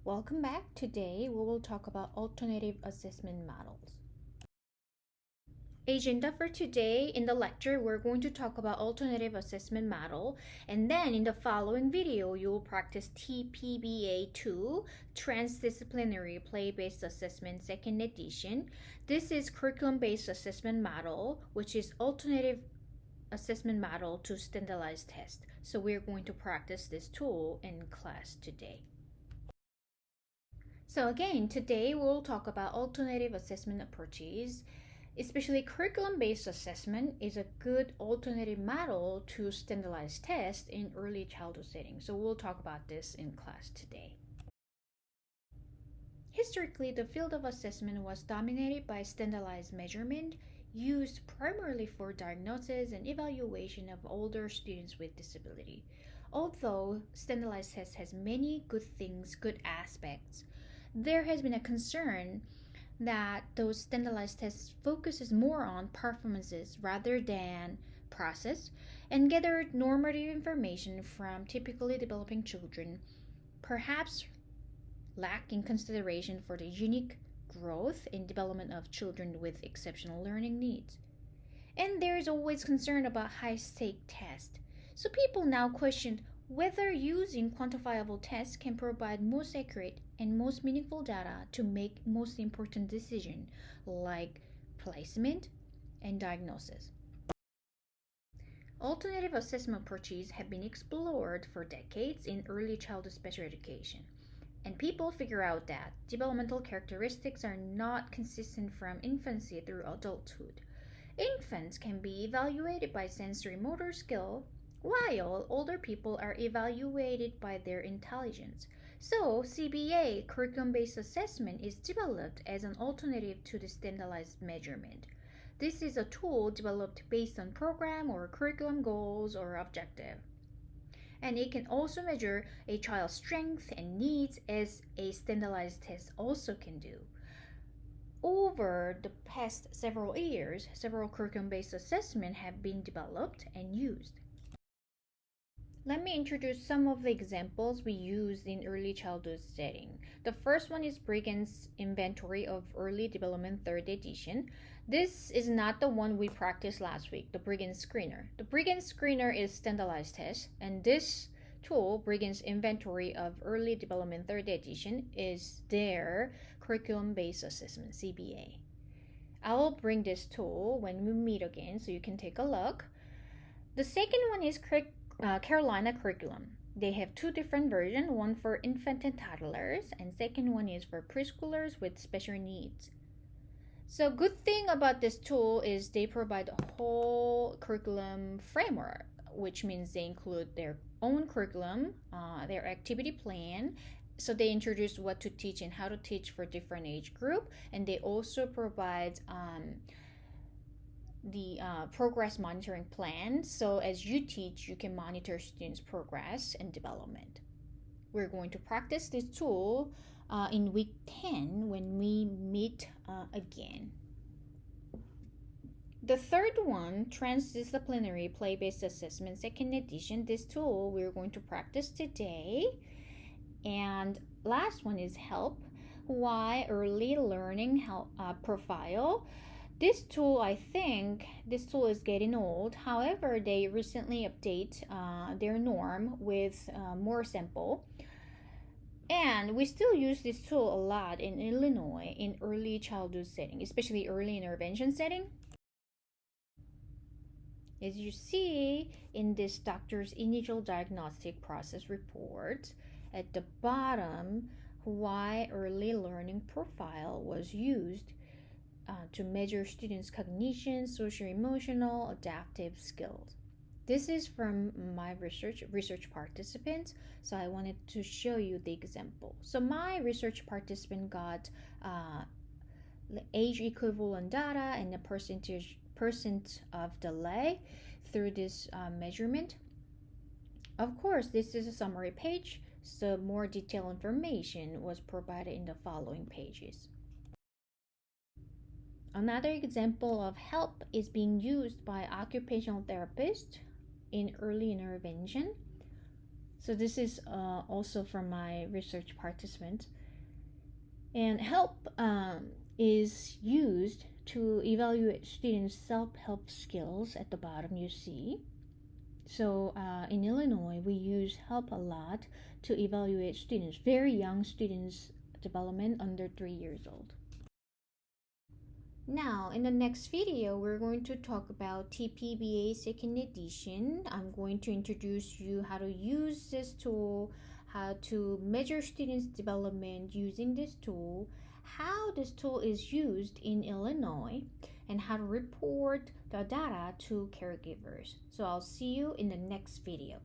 Welcome back. Today we will talk about alternative assessment models. Agenda for today: in the lecture we're going to talk about alternative assessment model, and then in the following video you will practice TPBA2, Transdisciplinary Play-Based Assessment Second Edition. This is curriculum-based assessment model, which is alternative assessment model to standardized test. So we're going to practice this tool in class today. So again, today we'll talk about alternative assessment approaches. Especially curriculum-based assessment is a good alternative model to standardized tests in early childhood settings. So we'll talk about this in class today. Historically, the field of assessment was dominated by standardized measurement, used primarily for diagnosis and evaluation of older students with disability. Although standardized tests has many good things, good aspects, there has been a concern that those standardized tests focuses more on performances rather than process and gathered normative information from typically developing children, perhaps lacking consideration for the unique growth and development of children with exceptional learning needs. And there is always concern about high-stake tests. So people now question whether using quantifiable tests can provide most accurate and most meaningful data to make most important decisions like placement and diagnosis. Alternative assessment approaches have been explored for decades in early childhood special education, and people figure out that developmental characteristics are not consistent from infancy through adulthood. Infants can be evaluated by sensory motor skill, while older people are evaluated by their intelligence. So, CBA, curriculum-based assessment, is developed as an alternative to the standardized measurement. This is a tool developed based on program or curriculum goals or objective. And it can also measure a child's strength and needs as a standardized test also can do. Over the past several years, several curriculum-based assessments have been developed and used. Let me introduce some of the examples we used in early childhood setting. The first one is Brigham's Inventory of Early Development 3rd Edition. This is not the one we practiced last week, the Brigham Screener. The Brigham Screener is standardized test, and this tool, Brigham's Inventory of Early Development 3rd Edition, is their curriculum-based assessment, CBA. I will bring this tool when we meet again so you can take a look. The second one is Carolina curriculum. They have two different versions, one for infant and toddlers, and second one is for preschoolers with special needs. So good thing about this tool is they provide a whole curriculum framework, which means they include their own curriculum, their activity plan. So they introduce what to teach and how to teach for different age group, and they also provide the progress monitoring plan. So as you teach, you can monitor students' progress and development. We're going to practice this tool in week 10 when we meet again. The third one, Transdisciplinary Play-Based Assessment Second Edition. This tool we're going to practice today. And last one is HELP, Why Early Learning Profile. This tool, I think, this tool is getting old. However, they recently update their norm with more sample. And we still use this tool a lot in Illinois in early childhood setting, especially early intervention setting. As you see in this doctor's initial diagnostic process report, at the bottom, why early learning profile was used to measure students' cognition, social, emotional, adaptive skills. This is from my research participants, so I wanted to show you the example. So my research participant got age equivalent data and the percent of delay through this measurement. Of course, this is a summary page, so more detailed information was provided in the following pages. Another example of HELP is being used by occupational therapists in early intervention. So this is also from my research participant. And help is used to evaluate students' self-help skills at the bottom you see. So in Illinois, we use help a lot to evaluate students, very young students' development under 3 years old. Now, in the next video, we're going to talk about TPBA second edition. I'm going to introduce you how to use this tool, how to measure students' development using this tool, how this tool is used in Illinois, and how to report the data to caregivers. So I'll see you in the next video.